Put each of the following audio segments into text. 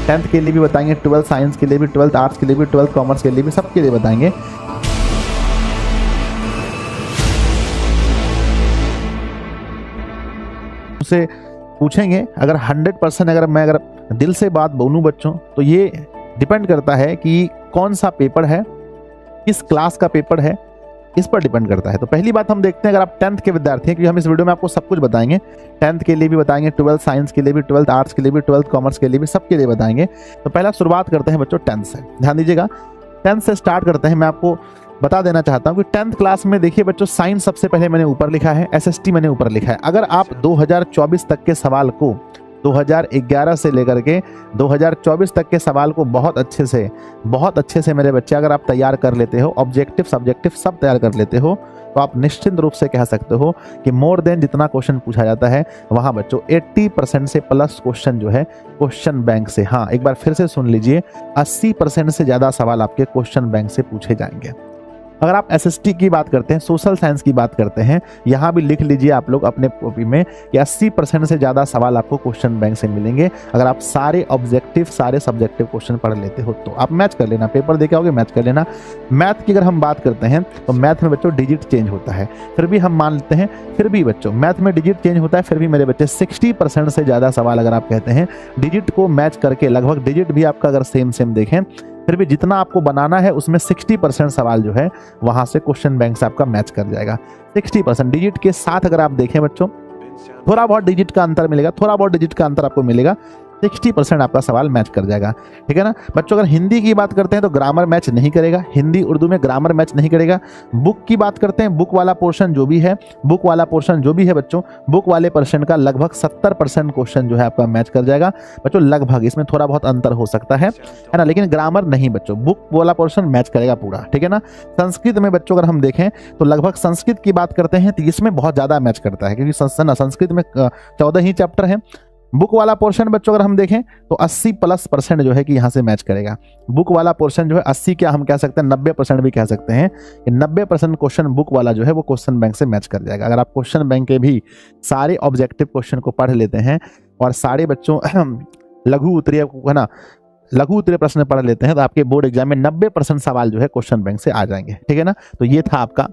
10th के लिए भी बताएंगे, 12th साइंस के लिए भी, 12th आर्ट्स के लिए भी, 12th कॉमर्स के लिए भी, सबके लिए बताएंगे। उसे पूछेंगे अगर 100% अगर दिल से बात बोलूं बच्चों, तो ये डिपेंड करता है कि कौन सा पेपर है, किस क्लास का पेपर है, इस पर डिपेंड करता है। तो पहली बात हम देखते हैं, अगर आप 10th के विद्यार्थी हैं, क्योंकि हम इस वीडियो में आपको सब कुछ बताएंगे, 10th के लिए भी बताएंगे, 12th साइंस के लिए भी, 12th आर्ट्स के लिए भी, 12th कॉमर्स के लिए भी, सबके लिए बताएंगे। तो पहला शुरुआत करते हैं बच्चों 10th से। ध्यान दीजिएगा, 10th से स्टार्ट करते हैं। मैं आपको बता देना चाहता हूं कि 10th क्लास में देखिए बच्चों, साइंस सबसे पहले मैंने ऊपर लिखा है, एसएसटी मैंने ऊपर लिखा है। अगर आप 2024 तक के सवाल को 2011 से लेकर के 2024 तक के सवाल को बहुत अच्छे से मेरे बच्चे अगर आप तैयार कर लेते हो, ऑब्जेक्टिव सब्जेक्टिव सब तैयार कर लेते हो, तो आप निश्चिंत रूप से कह सकते हो कि मोर देन जितना क्वेश्चन पूछा जाता है वहां बच्चों 80% से प्लस क्वेश्चन जो है क्वेश्चन बैंक से, हाँ एक बार फिर से सुन लीजिए, 80% से ज्यादा सवाल आपके क्वेश्चन बैंक से पूछे जाएंगे। अगर आप एसएसटी की बात करते हैं, सोशल साइंस की बात करते हैं, यहाँ भी लिख लीजिए आप लोग अपने कॉपी में कि 80% से ज़्यादा सवाल आपको क्वेश्चन बैंक से मिलेंगे। अगर आप सारे ऑब्जेक्टिव सारे सब्जेक्टिव क्वेश्चन पढ़ लेते हो तो आप मैच कर लेना, पेपर देके आओगे मैच कर लेना। मैथ की अगर हम बात करते हैं तो मैथ में बच्चों डिजिट चेंज होता है, फिर भी हम मान लेते हैं, फिर भी बच्चों मैथ में डिजिट चेंज होता है, फिर भी मेरे बच्चे 60% से ज़्यादा सवाल अगर आप कहते हैं डिजिट को मैच करके, लगभग डिजिट भी आपका अगर सेम देखें, फिर भी जितना आपको बनाना है उसमें 60% सवाल जो है वहां से क्वेश्चन बैंक से आपका मैच कर जाएगा। 60% डिजिट के साथ अगर आप देखें बच्चों, थोड़ा बहुत डिजिट का अंतर मिलेगा, थोड़ा बहुत डिजिट का अंतर आपको मिलेगा, 60% आपका सवाल मैच कर जाएगा। ठीक है ना बच्चों। अगर हिंदी की बात करते हैं तो ग्रामर मैच नहीं करेगा, हिंदी उर्दू में ग्रामर मैच नहीं करेगा। बुक की बात करते हैं, बुक वाला पोर्शन जो भी है बच्चों, बुक वाले पोर्शन का लगभग 70% क्वेश्चन जो है आपका मैच कर जाएगा बच्चों, लगभग। इसमें थोड़ा बहुत अंतर हो सकता है ना, लेकिन ग्रामर नहीं बच्चों, बुक वाला पोर्शन मैच करेगा पूरा। ठीक है ना। संस्कृत में बच्चों अगर हम देखें तो लगभग संस्कृत की बात करते हैं तो इसमें बहुत ज्यादा मैच करता है, क्योंकि संस्कृत में 14 ही चैप्टर है। बुक वाला पोर्शन बच्चों अगर हम देखें तो 80+ % जो है कि यहाँ से मैच करेगा। बुक वाला पोर्शन जो है 80 क्या हम कह सकते हैं 90% भी कह सकते हैं कि 90% क्वेश्चन बुक वाला जो है वो क्वेश्चन बैंक से मैच कर जाएगा। अगर आप क्वेश्चन बैंक के भी सारे ऑब्जेक्टिव क्वेश्चन को पढ़ लेते हैं और सारे बच्चों लघु उत्तरीय प्रश्न पढ़ लेते हैं तो आपके बोर्ड एग्जाम में 90% सवाल जो है क्वेश्चन बैंक से आ जाएंगे। ठीक है ना। तो ये था आपका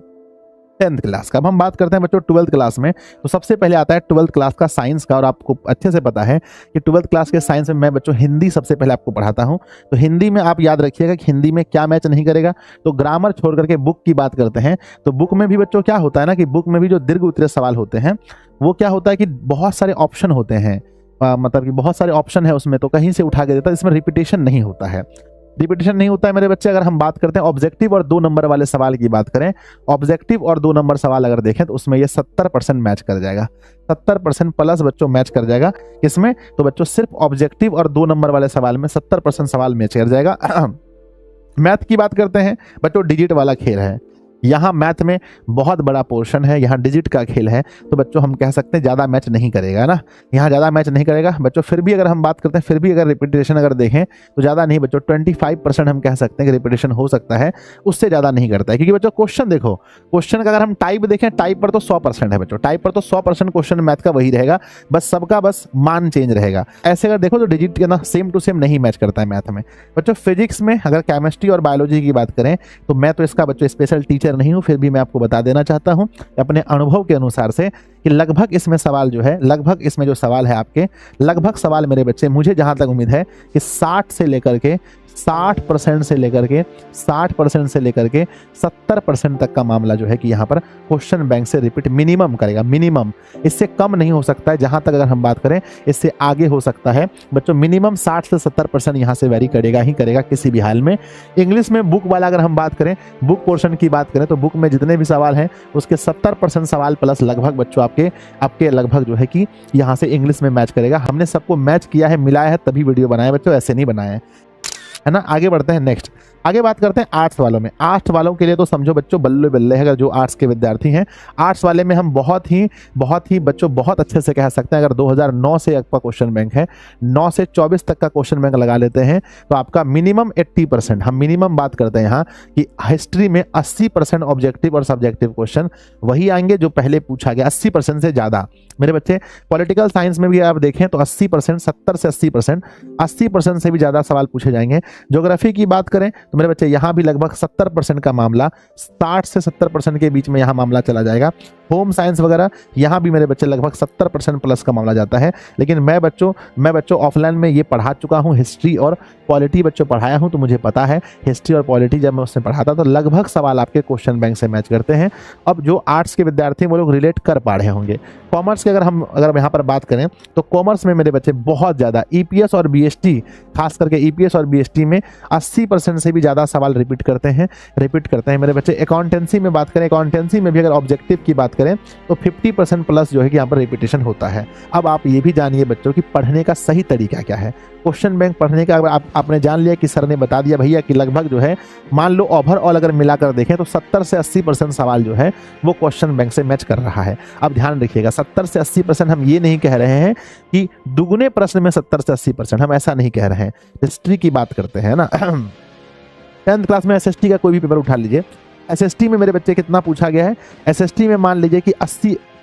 10th क्लास का। अब हम बात करते हैं बच्चों 12th क्लास में। तो सबसे पहले आता है 12th क्लास का साइंस का, और आपको अच्छे से पता है कि 12th क्लास के साइंस में मैं बच्चों हिंदी सबसे पहले आपको पढ़ाता हूं। तो हिंदी में आप याद रखिएगा कि हिंदी में क्या मैच नहीं करेगा, तो ग्रामर छोड़ करके बुक की बात करते हैं तो बुक में भी बच्चों क्या होता है ना कि बुक में भी जो दीर्घ उत्तरीय सवाल होते हैं वो क्या होता है कि बहुत सारे ऑप्शन होते हैं, मतलब कि बहुत सारे ऑप्शन है उसमें, तो कहीं से उठा के देता है, इसमें रिपीटेशन नहीं होता है मेरे बच्चे। अगर हम बात करते हैं ऑब्जेक्टिव और 2 नंबर वाले सवाल की बात करें, ऑब्जेक्टिव और 2 नंबर सवाल अगर देखें तो उसमें ये 70% मैच कर जाएगा, 70% प्लस बच्चों मैच कर जाएगा। किसमें? तो बच्चों सिर्फ ऑब्जेक्टिव और 2 नंबर वाले सवाल में 70% सवाल मैच कर जाएगा। मैथ की बात करते हैं बच्चों, डिजिट वाला खेल है, यहाँ मैथ में बहुत बड़ा पोर्शन है, यहाँ डिजिट का खेल है, तो बच्चों हम कह सकते हैं ज़्यादा मैच नहीं करेगा ना, यहाँ ज़्यादा मैच नहीं करेगा बच्चों। फिर भी अगर हम बात करते हैं, फिर भी अगर रिपीटेशन अगर देखें तो ज़्यादा नहीं बच्चों, 25% हम कह सकते हैं कि रिपीटेशन हो सकता है, उससे ज़्यादा नहीं करता है। क्योंकि बच्चों क्वेश्चन देखो, क्वेश्चन का अगर हम टाइप देखें, टाइप पर तो 100% है बच्चों, टाइप पर तो 100% क्वेश्चन मैथ का वही रहेगा, बस सबका बस मान चेंज रहेगा। ऐसे अगर देखो तो डिजिट के ना सेम टू सेम नहीं मैच करता है मैथ में बच्चों। फिजिक्स में अगर केमिस्ट्री और बायोलॉजी की बात करें तो मैं तो इसका बच्चों स्पेशल टीचर नहीं हूँ, फिर भी मैं आपको बता देना चाहता हूं अपने अनुभव के अनुसार से कि लगभग इसमें सवाल जो है, लगभग इसमें जो सवाल है आपके, लगभग सवाल मेरे बच्चे, मुझे जहां तक उम्मीद है कि 60% से लेकर के 70% तक का मामला जो है कि यहाँ पर क्वेश्चन बैंक से रिपीट मिनिमम करेगा, मिनिमम, इससे कम नहीं हो सकता है। जहां तक अगर हम बात करें इससे आगे हो सकता है बच्चों, मिनिमम 60 से 70% यहाँ से वेरी करेगा ही करेगा किसी भी हाल में। इंग्लिश में बुक वाला अगर हम बात करें, बुक पोर्शन की बात करें तो बुक में जितने भी सवाल हैं उसके 70% सवाल प्लस लगभग बच्चों आपके लगभग जो है कि यहाँ से इंग्लिश में मैच करेगा। हमने सबको मैच किया है, मिलाया है, तभी वीडियो बनाया बच्चों, ऐसे नहीं बनाया है ना। आगे बढ़ते हैं नेक्स्ट। आगे बात करते हैं आर्ट्स वालों में। आर्ट्स वालों के लिए तो समझो बच्चों बल्ले बल्ले है, अगर जो आर्ट्स के विद्यार्थी हैं। आर्ट्स वाले में हम बहुत ही बच्चों बहुत अच्छे से कह सकते हैं, अगर 2009 से आपका क्वेश्चन बैंक है, 9 से 24 तक का क्वेश्चन बैंक लगा लेते हैं तो आपका मिनिमम 80%, हम मिनिमम बात करते हैं यहाँ कि हिस्ट्री में 80% ऑब्जेक्टिव और सब्जेक्टिव क्वेश्चन वही आएंगे जो पहले पूछा गया, 80% से ज़्यादा मेरे बच्चे। पॉलिटिकल साइंस में भी आप देखें तो 80%, 70 से 80%, 80% से भी ज़्यादा सवाल पूछे जाएंगे। ज्योग्राफी की बात करें तो मेरे बच्चे यहाँ भी लगभग 70% का मामला, 60 से 70% के बीच में यहाँ मामला चला जाएगा। होम साइंस वगैरह यहाँ भी मेरे बच्चे लगभग 70% प्लस का मामला जाता है। लेकिन मैं बच्चों ऑफलाइन में ये पढ़ा चुका हूँ, हिस्ट्री और पॉलिटी बच्चों पढ़ाया हूँ, तो मुझे पता है हिस्ट्री और पॉलिटी जब मैं उससे पढ़ाता तो लगभग सवाल आपके क्वेश्चन बैंक से मैच करते हैं। अब जो आर्ट्स के विद्यार्थी वो लोग रिलेट कर पा रहे होंगे। कॉमर्स के अगर यहाँ पर बात करें तो कॉमर्स में मेरे बच्चे बहुत ज़्यादा ईपीएस और बीएसटी, खास करके ईपीएस और बीएसटी में 80% से भी ज़्यादा सवाल रिपीट करते हैं मेरे बच्चे। अकाउंटेंसी में बात करें, अकाउंटेंसी में भी अगर ऑब्जेक्टिव की बात करें तो 50% प्लस जो है कि यहाँ पर रिपीटेशन होता है। अब आप ये भी जानिए बच्चों कि पढ़ने का सही तरीका क्या है। क्वेश्चन बैंक पढ़ने का अगर आपने जान लिया कि सर ने बता दिया भैया कि लगभग जो है मान लो ओवरऑल अगर मिलाकर देखें तो 70 से 80% सवाल जो है वो क्वेश्चन बैंक से मैच कर रहा है। अब ध्यान रखिएगा 70 से 80% हम ये नहीं कह रहे हैं कि दुगने प्रश्न में 70 से 80%, हम ऐसा नहीं कह रहे हैं। हिस्ट्री की बात करते हैं ना 10th क्लास में एसएसटी का कोई भी पेपर उठा लीजिए, एसएसटी में मेरे बच्चे कितना पूछा गया है। एसएसटी में मान लीजिए कि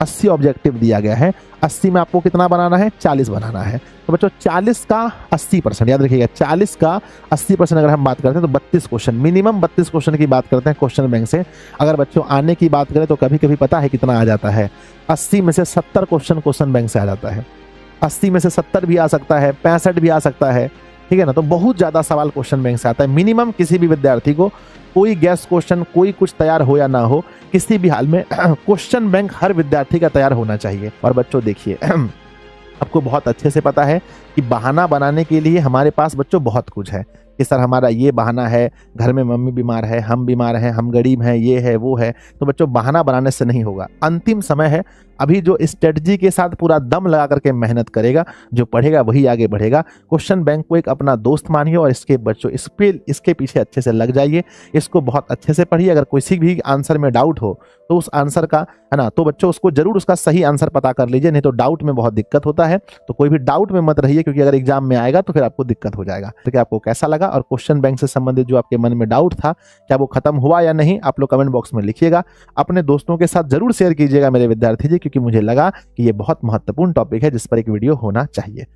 80 ऑब्जेक्टिव दिया गया है, 80 में आपको कितना बनाना है, 40 बनाना है। तो बच्चों 40 का 80%, याद रखिएगा 40 का 80% अगर हम बात करते हैं तो 32 क्वेश्चन, मिनिमम 32 क्वेश्चन की बात करते हैं क्वेश्चन बैंक से। अगर बच्चों आने की बात करें तो कभी कभी पता है कितना आ जाता है, 80 में से 70 क्वेश्चन बैंक से आ जाता है। 80 में से 70 भी आ सकता है, 65 भी आ सकता है, ठीक है ना। तो बहुत ज़्यादा सवाल क्वेश्चन बैंक से आता है। मिनिमम किसी भी विद्यार्थी को कोई गैस क्वेश्चन, कोई कुछ तैयार हो या ना हो, किसी भी हाल में क्वेश्चन बैंक हर विद्यार्थी का तैयार होना चाहिए। और बच्चों देखिए आपको बहुत अच्छे से पता है कि बहाना बनाने के लिए हमारे पास बच्चों बहुत कुछ है कि सर हमारा ये बहाना है, घर में मम्मी बीमार है, हम बीमार हैं, हम गरीब हैं, ये है वो है। तो बच्चों बहाना बनाने से नहीं होगा, अंतिम समय है। अभी जो स्ट्रेटजी के साथ पूरा दम लगा करके मेहनत करेगा, जो पढ़ेगा वही आगे बढ़ेगा। क्वेश्चन बैंक को एक अपना दोस्त मानिए और इसके पीछे अच्छे से लग जाइए, इसको बहुत अच्छे से पढ़िए। अगर किसी भी आंसर में डाउट हो तो उस आंसर का है ना, तो बच्चों उसको जरूर उसका सही आंसर पता कर लीजिए, नहीं तो डाउट में बहुत दिक्कत होता है। तो कोई भी डाउट में मत रहिए, क्योंकि अगर एग्जाम में आएगा तो फिर आपको दिक्कत हो जाएगा। तो क्या आपको कैसा लगा और क्वेश्चन बैंक से संबंधित जो आपके मन में डाउट था क्या वो खत्म हुआ या नहीं, आप लोग कमेंट बॉक्स में लिखिएगा। अपने दोस्तों के साथ जरूर शेयर कीजिएगा मेरे विद्यार्थी जी, क्योंकि मुझे लगा कि ये बहुत महत्वपूर्ण टॉपिक है जिस पर एक वीडियो होना चाहिए।